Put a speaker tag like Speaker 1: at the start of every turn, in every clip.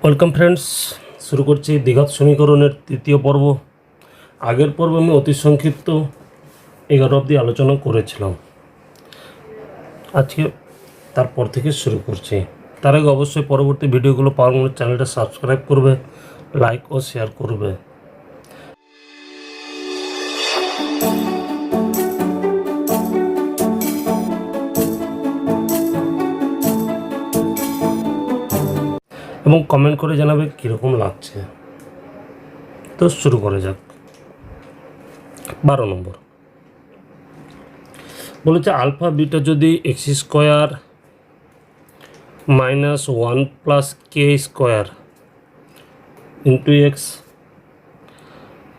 Speaker 1: Welcome friends, শুরু করছি দ্বিঘাত সমীকরণের তৃতীয় পর্ব। আগের পর্বে আমি অতি সংক্ষিপ্ত 11 অবধি আলোচনা করেছিলাম। আজকে তারপর থেকে শুরু করছি। তার আগে অবশ্যই পরবর্তী ভিডিওগুলো পাওয়ার জন্য চ্যানেলটা সাবস্ক্রাইব করবে, লাইক ও শেয়ার করবে। এবং কমেন্ট করে জানাবে কীরকম লাগছে। তো শুরু করা যাক। 12 নম্বর বলেছে আলফা বিটা যদি x square minus 1 plus K square into x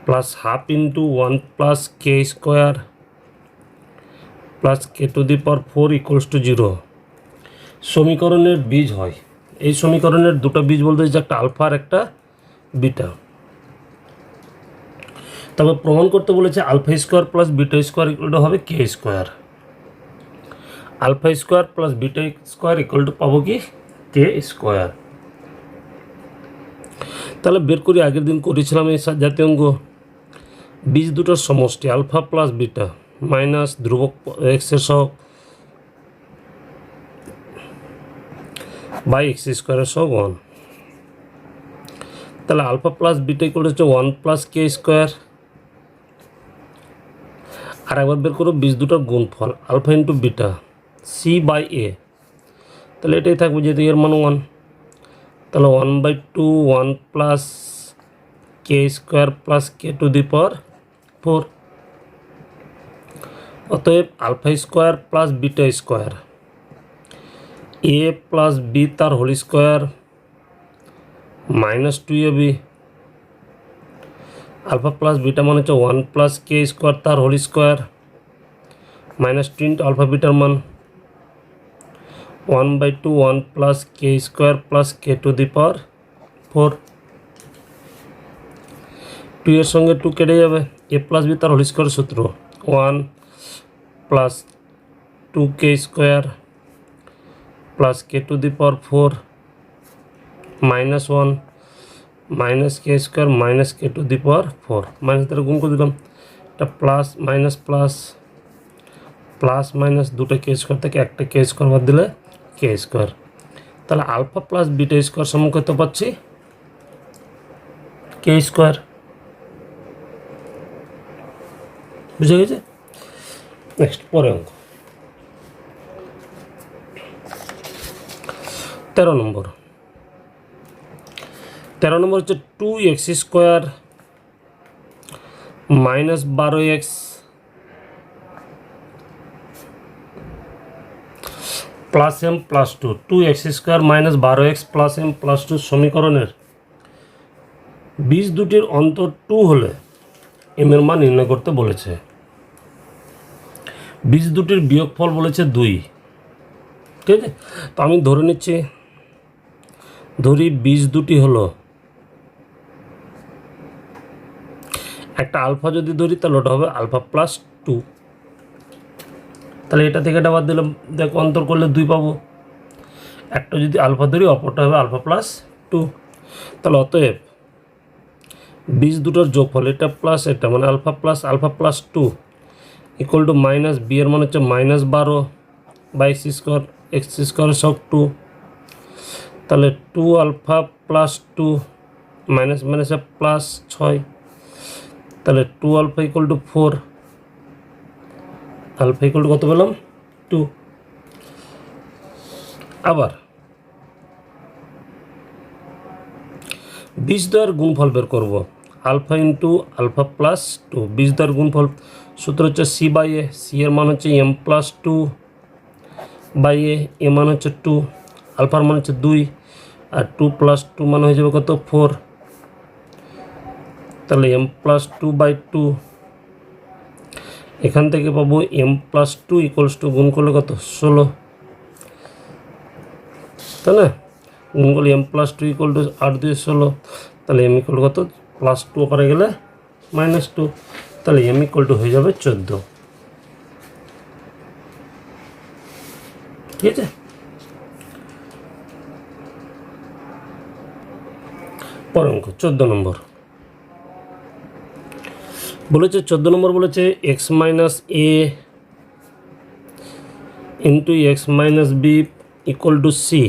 Speaker 1: plus half into 1 plus K square plus K to the power 4 equals to 0 সমীকরণের বীজ হয়। এই সমীকরণের দুটো বীজ বলতে যে একটা আলফা আর একটা বিটা। তবে প্রমাণ করতে বলেছে alpha square plus beta square equal to হবে K square. Alpha square plus beta square equal to পাবো কি কে স্কোয়ার। তাহলে বের করি, আগের দিন করেছিলাম এই জাতীয় অঙ্ক। বীজ দুটোর সমষ্টি আলফা প্লাস বিটা মাইনাস ধ্রুবক এক্সের সহগ বাই এক্স স্কোয়ারের সহগ 1। তাহলে আলফা প্লাস বিটা ইকুয়াল হচ্ছে 1 প্লাস কে স্কোয়ার। আর একবার বের করো বীজ দুটোর গুণফল alpha into beta C by A. তাহলে এটাই থাকবে যেহেতু এর মান 1। তাহলে 1/2 1 plus K square plus K to the power 4। অতএব alpha square plus beta square A plus B তার whole square minus 2ab। Alpha plus beta মানে হচ্ছে 1 প্লাস কে স্কোয়ার তার whole square minus 2 into alpha বিটার মান 1/2 1 plus K square plus K to the power 4। 2 এর সঙ্গে 2 কেটে যাবে। এ প্লাস বি তার হোল স্কোয়ার সূত্র 1 plus 2 K square plus K to the power 4 minus 1 minus K square minus K to the power 4। Minus দ্বারা গুণ করে দিলাম, এটা plus minus plus plus minus দুটো কে স্কোয়ার থেকে একটা কে স্কোয়ার বাদ দিলে কে স্কোয়ার। তাহলে আলফা প্লাস বিটা স্কোয়ার সমান কত পাচ্ছি কে স্কোয়ার। বুঝে গেছে? নেক্সট পরে অঙ্ক 13 নম্বর। 13 নম্বর হচ্ছে 2x square minus 12x plus m plus 2 2x square minus 12x plus m plus 2 সমীকরণের বীজ দুটির অন্তর 2 হলে এম এর মান নির্ণয় করতে বলেছে। বীজ দুটির বিয়োগফল বলেছে 2। ঠিক আছে, তো আমি ধরে নিচ্ছি, ধরি বীজ দুটি হলো একটা আলফা যদি ধরি তাহলে ওটা হবে আলফা প্লাস 2। তাহলে এটা থেকে এটা বাদ দিলাম, দেখো অন্তর করলে 2 পাবো। একটা যদি আলফা ধরি অপরটা হবে আলফা প্লাস 2। তাহলে অতএব বীজ দুটোর যোগফল এটা প্লাস এটা মানে alpha plus 2 equal to minus b এর মানে হচ্ছে মাইনাস 12 বাই এক্স স্কোয়ারের সহগ 2। তাহলে 2 আলফা প্লাস 2 মাইনাস মাইনাসে প্লাস 6। তাহলে 2 alpha equal to 4। Alpha equal to কত পেলাম 2। আবার বীজ দ্বয়ের গুণফল বের করব আলফা ইন্টু আলফা প্লাস 2। বীজ দ্বয়ের গুণফল সূত্র হচ্ছে সি বাই এ। সি এর মান হচ্ছে এম প্লাস 2 বাই এ মান হচ্ছে 2, আলফার মান হচ্ছে 2 আর 2 প্লাস 2 মান হয়ে যাবে কত 4। তাহলে এম প্লাস 2 বাই 2 এখান থেকে পাবো এম প্লাস 2 ইকুয়ালস টু গুণ করলে কত 16, তাই না? গুণ করলে এম প্লাস 2 ইকুয়াল টু 8 2 16। তাহলে এম ইকুয়াল কত প্লাস 2 ওপরে গেলে মাইনাস 2। তাহলে এম ইকুয়াল টু হয়ে যাবে 14। ঠিক আছে, পরের অঙ্ক 14 নম্বর বলেছে 14 নম্বর বলেছে x minus A into x minus b equal to c.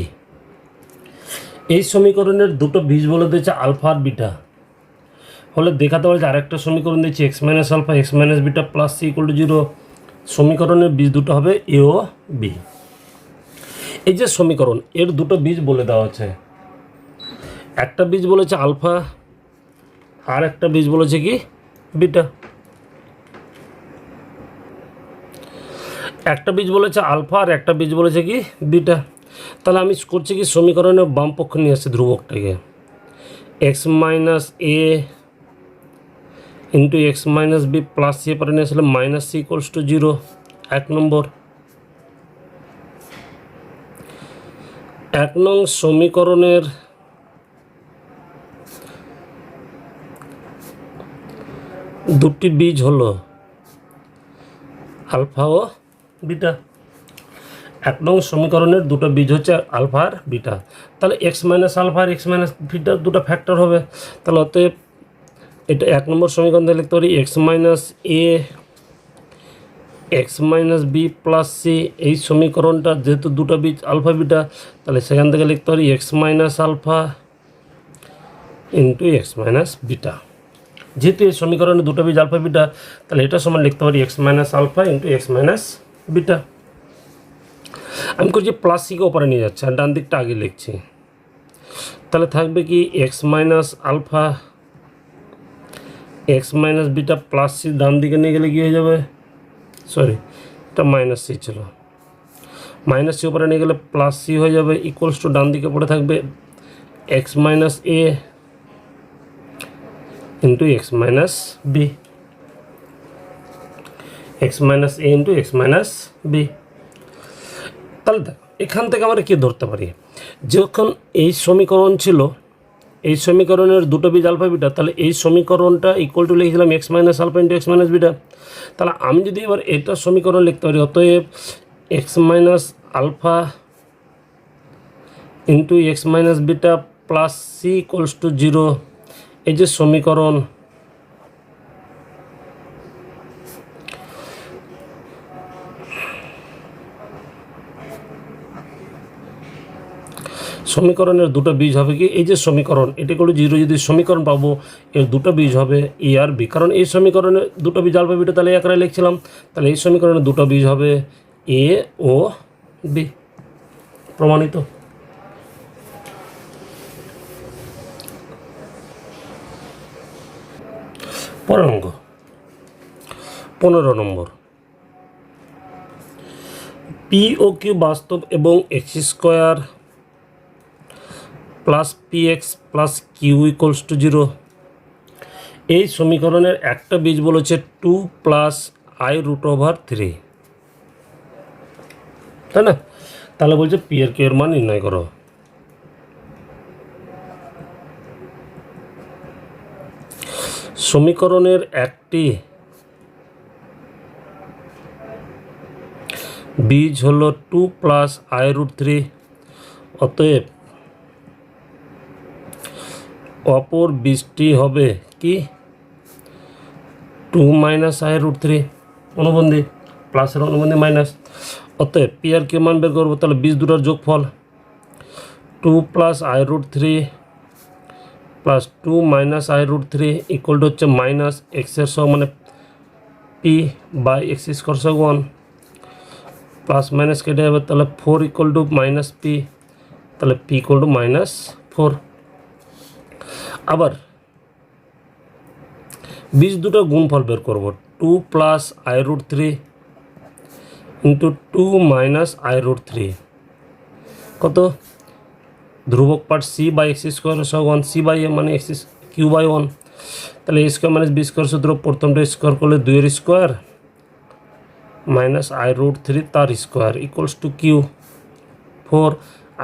Speaker 1: এই সমীকরণের দুটো বীজ বলে দিয়েছে আলফা আর বিটা, হলে দেখাতে পারে যে আরেকটা সমীকরণ দিয়েছে x minus alpha x minus beta plus c equal to 0। সমীকরণের বীজ দুটো হবে এ ও বি। এই যে সমীকরণ এর দুটো বীজ বলে দেওয়া আছে, একটা বীজ বলেছে আলফা আর একটা বীজ বলেছে কি বিটা। একটা বীজ বলেছে আলফা আর একটা বীজ বলেছে কি বিটা। তাহলে আমি করছি কি সমীকরণের বাম পক্ষ নিয়ে আসছি ধ্রুবকটাকে, এক্স মাইনাস এ into x minus B plus C পরে নিয়ে আসলে minus C equals to 0 1 number. 1 নং সমীকরণের দুটি বীজ হলো আলফা ও বিটা। 1 নং সমীকরণের দুটো বীজ হচ্ছে আলফা আর বিটা। তাহলে এক্স মাইনাস আলফা আর এক্স মাইনাস বিটা দুটো ফ্যাক্টর হবে। তাহলে অতএব এটা 1 নম্বর সমীকরণ থেকে লিখতে পারি x minus A X minus B plus C. এই সমীকরণটা যেহেতু দুটো বীজ আলফা বিটা, তাহলে সেখান থেকে লিখতে পারি x minus alpha into x minus beta. যেহেতু এই সমীকরণে দুটো বীজ আলফা বিটা, তাহলে এটা সমান লিখতে পারি x minus alpha into x minus beta. আমি করছি প্লাস সিকে ওপরে নিয়ে যাচ্ছি আর ডান দিকটা আগে লিখছি। তাহলে থাকবে কি X minus alpha x minus beta plus C ডান দিকে নিয়ে গেলে কী হয়ে যাবে, সরি এটা মাইনাস সি ছিল, মাইনাস সি ওপরে নিয়ে গেলে প্লাস সি হয়ে যাবে ইকুয়ালস টু ডান দিকে পড়ে থাকবে এক্স মাইনাস এ into x minus B X minus এ ইন্টু এক্স মাইনাস বি। তাহলে দেখ এখান থেকে আমরা কী ধরতে পারি, যখন এই সমীকরণ ছিল এই সমীকরণের দুটো বীজ আলফা বিটা, তাহলে এই সমীকরণটা ইকুয়াল টু লিখেছিলাম x minus alpha into x minus beta. তাহলে আমি যদি এবার এটা সমীকরণ লিখতে পারি অতএব x minus alpha into x minus beta plus c equals to 0। এই যে সমীকরণ সমীকরণের দুটো বীজ হবে কি এই যে সমীকরণ এটা করে 0 যদি সমীকরণ পাবো এর দুটো বীজ হবে এ আর বি, কারণ এই সমীকরণে দুটো বীজ আলফা বিটা তাহলে একরে লিখছিলাম, তাহলে এই সমীকরণে দুটো বীজ হবে এ ও বি। প্রমাণিত। পরের অঙ্ক 15 নম্বর পি ও কিউ বাস্তব এবং x square plus p x plus q equals to 0। এই সমীকরণের একটা বীজ বলেছে 2 প্লাস আই রুট ওভার 3, তাই না? তাহলে বলছে পি এর কিউ এর মান নির্ণয় করো। সমীকরণের একটি বীজ হলো 2 প্লাস আই রুট 3, অতএব অপর বীজটি হবে কি 2 মাইনাস আই রুট 3 অনুবন্ধী প্লাসের অনুবন্ধী মাইনাস। অতএব পি আর কিউ মান বের করবো, তাহলে বীজ দুটোর যোগফল 2 plus i root 3 plus 2 minus i root 3 equal to হচ্ছে মাইনাস এক্সের সহ মানে পি বাই এক্স স্কোয়ার সহ 1 প্লাস মাইনাস কেটে যাবে, তাহলে 4 ইকুয়াল টু মাইনাস পি, তাহলে পি ইকুয়াল টু মাইনাস 4। আবার বীজ দুটো গুণফল বের করব 2 plus i root 3 into 2 minus i root 3 কত ধ্রুবক part c by x square সহ 1 সি বাই এ মানে এক্স কিউ বাই 1, তাহলে এ স্কোয়ার মাইনাস বি স্কোয়ার সূত্র প্রথমটা স্কোয়ার করলে 2 এর স্কোয়ার মাইনাস আই রুট 3 তার square equals to q 4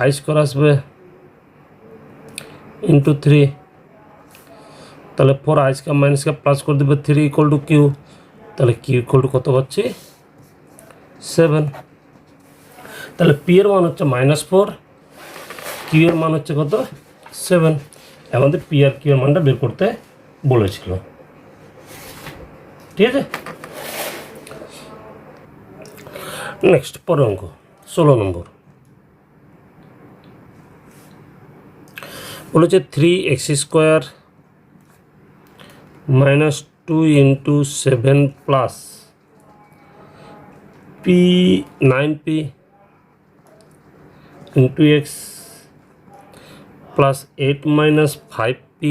Speaker 1: i square আসবে ইন্টু 3, তাহলে 4 আই স্কোয়ার মাইনাস কে প্লাস করে দেবে 3 ইকুয়াল টু কিউ, তাহলে কিউ ইকুয়াল টু কত পাচ্ছি 7। তাহলে পি এর মান হচ্ছে -4, কিউ এর মান হচ্ছে কত 7। আমাদের পি আর কিউ এর মানটা বের করতে বলেছিল। ঠিক আছে, নেক্সট পরের অঙ্ক 16 নম্বর বলেছে 3x² minus 2 into 7 plus P 9p into x plus 8 minus 5p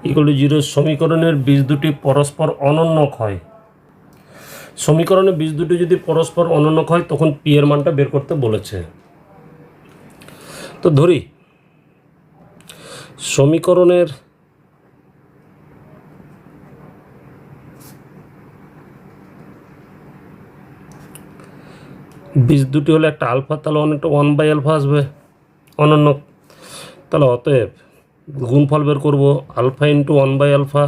Speaker 1: equal to 0 সমীকরণের বীজ দুটি পরস্পর অনন্যক হয়। সমীকরণের বীজ দুটি যদি পরস্পর অনন্যক হয় তখন পি এর মানটা বের করতে বলেছে। তো ধরি সমীকরণের বীজ দুটি হলে একটা আলফা, তাহলে অনেকটা 1/α আসবে অনন্যক। তাহলে অতএব গুণফল বের করবো alpha into 1/α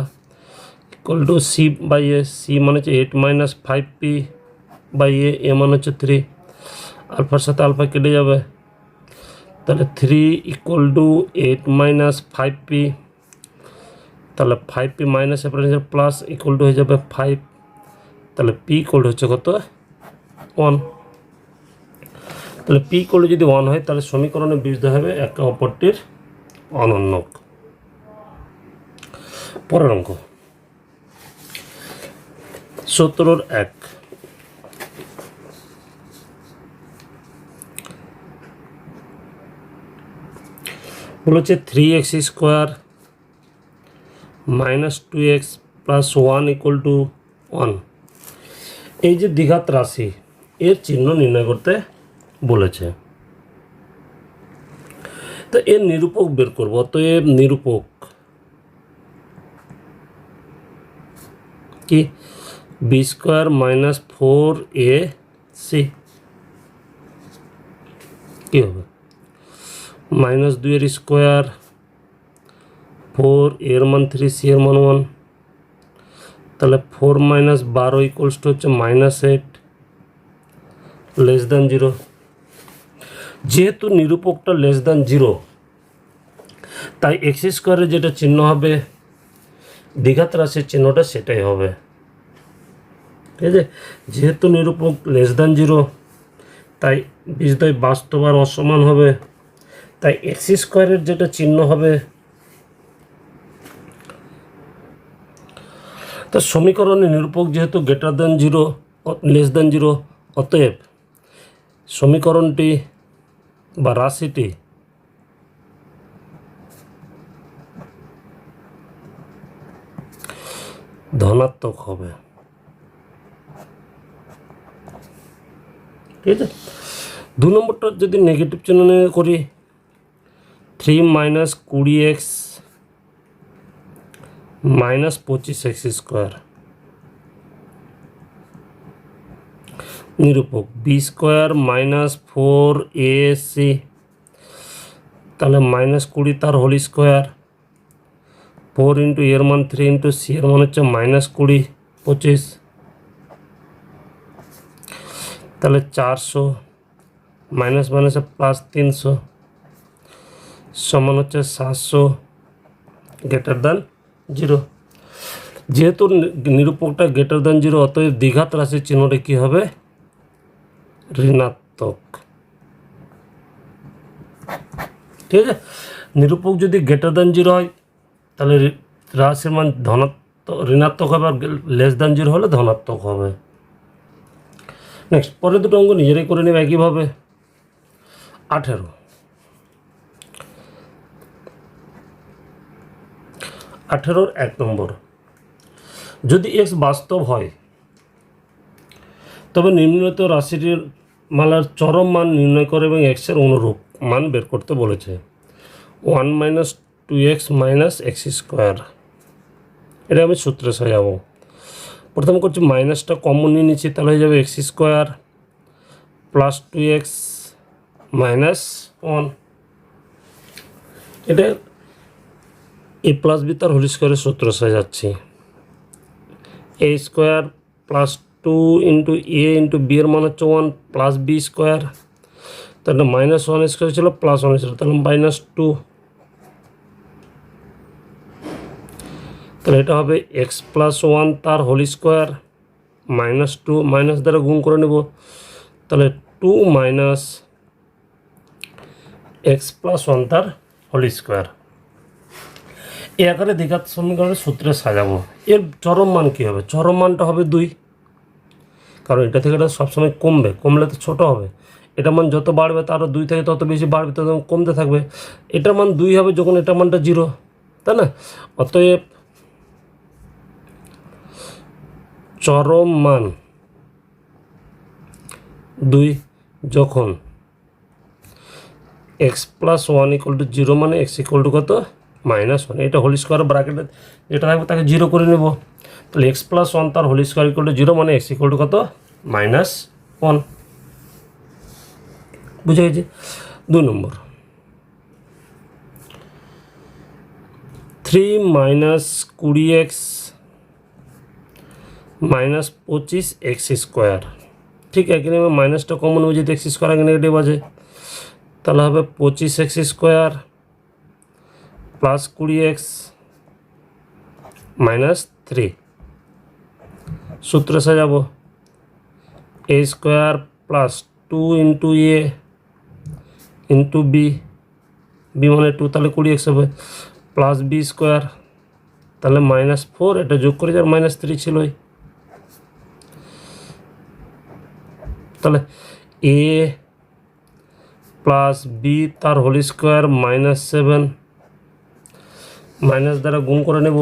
Speaker 1: equal to C by A. C মানে হচ্ছে 8 মাইনাস 5p বাই এ, এ মানে হচ্ছে 3, আলফার সাথে আলফা কেটে যাবে, তাহলে 3 ইকুয়াল টু 8 মাইনাস 5p, তাহলে 5p minus plus equal to হয়ে যাবে 5, তাহলে পি ইকুয়াল টু হচ্ছে কত 1। তাহলে পি ইকুয়াল টু যদি 1 হয় তাহলে সমীকরণের বীজদ্বয় হবে একে অপরটির অনন্যক। পরের অঙ্ক 17-1 বলেছে 3x² minus 2x plus 1 equal to 1। এই যে দ্বিঘাত রাশি এর চিহ্ন নির্ণয় করতে বলেছে। তো এর নিরূপক বের করব। অতএব নিরূপক কি b² মাইনাস 4ac কি হবে মাইনাস 2 এর স্কোয়ার 4 এর মান 3 c এর মান 1, তাহলে 4 মাইনাস 12 ইকুয়ালস টু হচ্ছে -8 লেস দ্যান 0। যেহেতু নিরূপকটা লেস দ্যান 0 তাই x² যেটা চিহ্ন হবে দ্বিঘাত রাশির চিহ্নটা সেটাই হবে। ঠিক আছে, যেহেতু নিরূপক লেস দ্যান 0 তাই বীজদ্বয় বাস্তব আর অসমান হবে, তাই x² যেটা চিহ্ন হবে। তো সমীকরণের নিরূপক যেহেতু গ্রেটার দ্যান 0 লেস দ্যান 0, অতএব সমীকরণটি বা রাশিটি ধনাত্মক হবে। ঠিক আছে, 2 নম্বরটা যদি নেগেটিভ চিহ্ন করি 3 minus 20x minus 25x² নিরূপক b² minus 4ac, তাহলে মাইনাস 20 তার হোল স্কোয়ার 4 ইন্টু এর মান 3 ইন্টু সি এর মান হচ্ছে মাইনাস 20 25, তাহলে 400 মাইনাস মাইনাসে প্লাস 300 সমান হচ্ছে 700 গ্রেটার দ্যান 0। যেহেতু নিরূপকটা গ্রেটার দ্যান 0 অতএব দ্বিঘাত রাশির চিহ্নটা কী হবে ঋণাত্মক। ঠিক আছে, নিরূপক যদি গ্রেটার দ্যান 0 হয় তাহলে রাশির মান ঋণাত্মক হবে, আর লেস দ্যান 0 হলে ধনাত্মক হবে। নেক্সট পরের দুটো অঙ্ক নিজেরাই করে নেবে একইভাবে। 18 1 নম্বর যদি x বাস্তব হয় তবে নিম্নলিখিত রাশিটির মালার চরম মান নির্ণয় করে এবং x এর অনুরূপ মান বের করতে বলেছে। 1 মাইনাস 2x মাইনাস x²। এটা আমি সূত্রে সাজাবো। প্রথম করছি মাইনাসটা কমন নিয়ে নিচ্ছি, তাহলে হয়ে যাবে x² প্লাস 2x মাইনাস 1। এটা a প্লাস বি তার হোল স্কোয়ারের সূত্র সাজাচ্ছি। a² plus 2 into a into B এর মান হচ্ছে 1 প্লাস b², তাহলে -1² ছিল প্লাস 1 ছিল, তাহলে -2 তাহলে এটা হবে এক্স প্লাস ওয়ান তার whole square minus two, minus দ্বারা গুণ করে নেব, তাহলে two minus x plus one তার হোল স্কোয়ার। এই আকারে দ্বিঘাত সমীকরণের সূত্রে সাজাবো। এর চরম মান কী হবে? চরম মানটা হবে 2, কারণ এটা থেকে এটা সবসময় কমবে, কমলে তো ছোটো হবে। এটার মান যত বাড়বে তারও 2 থেকে তত বেশি বাড়বে, তত কমতে থাকবে। এটার মান 2 হবে যখন এটার মানটা 0, তাই না? অতএব চরম মান 2 যখন x plus one equal to 0, মানে এক্স ইকুয়াল টু কত? -1। এটা হোল স্কোয়ার ব্র্যাকেটে যেটা থাকবে তাকে 0 করে নেব। তাহলে এক্স প্লাস ওয়ান তার হোল স্কোয়ার ইকুয়াল টু 0, মানে এক্স ইকুয়াল টু কত? -1। বুঝে গেছি? 2 নম্বর, 3 minus 20x minus 25x square. ঠিক একই নেবে, মাইনাসটা কমন হবে যদি এক্স স্কোয়ার আগে নেগেটিভ আছে, তাহলে হবে 25x square plus 20x minus 3। সূত্রে সাজাবো a square plus 2 into a into b, b মানে 2, তাহলে 20x হবে, প্লাস বি স্কোয়ার, তাহলে -4, এটা যোগ করে যার -3 ছিলই। তাহলে এ প্লাস বি তার হোল স্কোয়ার -7, মাইনাস দ্বারা গুণ করে নেব,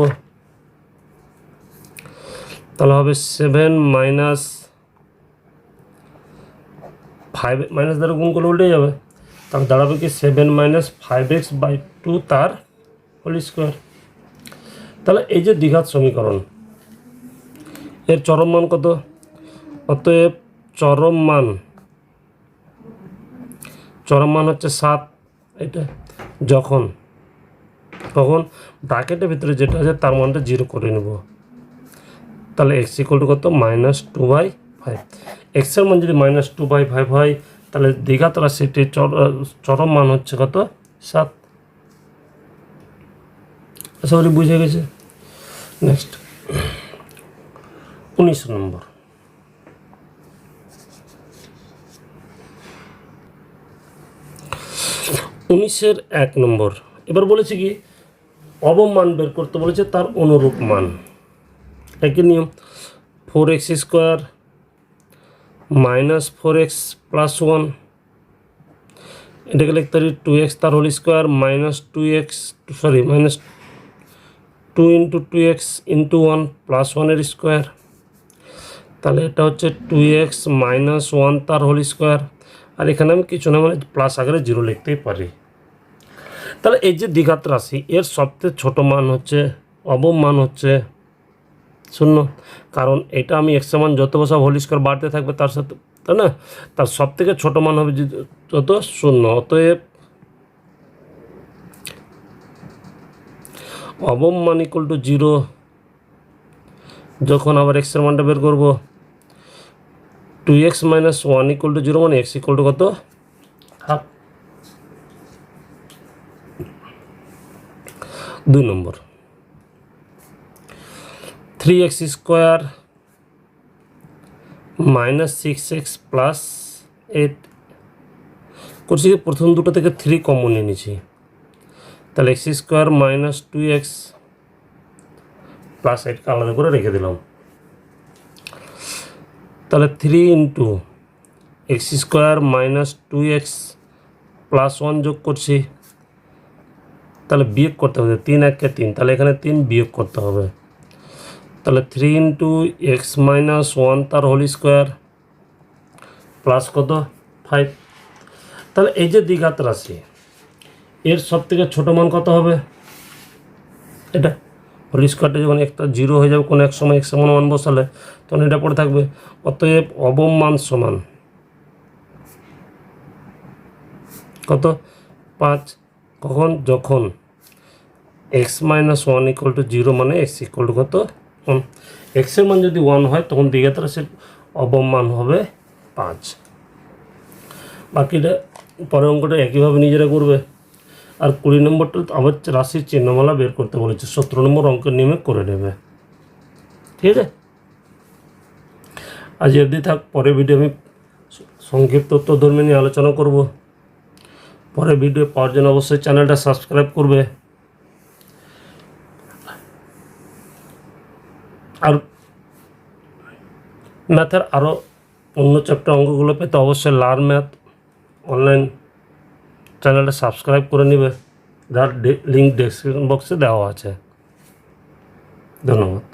Speaker 1: তাহলে হবে 7 মাইনাস 5, মাইনাস দ্বারা গুণ করলে উল্টে যাবে, তাহলে দাঁড়াবে কি 7 মাইনাস 5x/2 তার হোল স্কোয়ার। তাহলে এই যে দ্বিঘাত সমীকরণ, এর চরম মান কত? অতএব চরম মান হচ্ছে 7। এটা যখন ব্র্যাকেটের ভিতরে যেটা আছে তার মানটা 0 করে নেব, তাহলে এক্স ইকুয়াল টু কত? -2/5। এক্সের মান যদি -2/5 হয়, তাহলে দ্বিঘাত রাশিটির চরম মান হচ্ছে কত? 7। আশা করি বুঝে গেছে। নেক্সট 19 নম্বর, উনিশের 1 নম্বর। এবার বলেছে কি অবম মান বের করতে বলেছে, তার অনুরূপ মান। একই নিয়ম, 4x square minus 4x plus 1, এটাকে লিখতে পারি 2x তার whole square minus 2 into 2x into 1 plus 1 square, তাহলে এটা হচ্ছে 2x মাইনাস 1 তার হোল স্কোয়ার। আর এখানে আমি কিছু না, মানে প্লাস আকারে 0 লিখতেই পারি। তাহলে এই যে দ্বিঘাত রাশি, এর সবচেয়ে ছোট মান হচ্ছে, অবম মান হচ্ছে 0, কারণ এটা আমি এক্সের মান যত বসাব হোল স্কোয়ার বাড়তে থাকবে তার সাথে, তাই না? তার সব থেকে ছোটো মান হবে যত 0। অতএব অবম মান ইকুয়াল টু 0 যখন আবার এক্সের মানটা বের করব, 2x মাইনাস 1 ইকুয়াল টু 0, মানে এক্স ইকুয়াল টু কত? হাফ। 2 নম্বর, 3x square minus 6x plus 8 করছি। প্রথম দুটো থেকে 3 কমন নিয়ে নিয়েছি, তাহলে x square minus 2x plus 8কে আলাদা করে রেখে দিলাম। তাহলে 3 into X square minus 2x plus 1 যোগ করছি, তাহলে বিয়োগ করতে হবে, 3 1 3, তাহলে এখানে 3 বিয়োগ করতে হবে, তাহলে 3 ইন্টু এক্স মাইনাস 1 তার হোল স্কোয়ার প্লাস কত? 5। তাহলে এই যে দ্বিঘাত রাশি, এর সব থেকে ছোটো মান কত হবে? এটা হোল স্কোয়ারটা যখন একটা 0 হয়ে যাবে কোনো এক সময় x সমান 1 বসালে, তখন এটা পড়ে থাকবে। অতএব অবম মান সমান কত? 5। কখন? যখন x মাইনাস 1 ইকুয়াল টু 0, মানে x ইকুয়াল টু কত? 1। এক্সের মান যদি 1 হয় তখন দ্বিঘাত রাশির অবম মান হবে 5। বাকিটা পরের অঙ্কটা একইভাবে নিজেরা করবে। আর 20 নম্বরটা আবার রাশির চিহ্নমালা বের করতে বলেছে, 17 নম্বর অঙ্কের নিয়মে করে নেবে। ঠিক আছে, আজ অবধি থাক। পরের ভিডিও আমি সংক্ষিপ্ত তথ্যধর্মী নিয়ে আলোচনা করব। পরের ভিডিও পাওয়ার জন্য অবশ্যই চ্যানেলটা সাবস্ক্রাইব করবে। আর ম্যাথের আরও অন্য চ্যাপ্টার অঙ্কগুলো পেতে অবশ্যই লার্ন ম্যাথ অনলাইন চ্যানেলটা সাবস্ক্রাইব করে নেবে, যার লিঙ্ক ডেসক্রিপশন বক্সে দেওয়া আছে। ধন্যবাদ।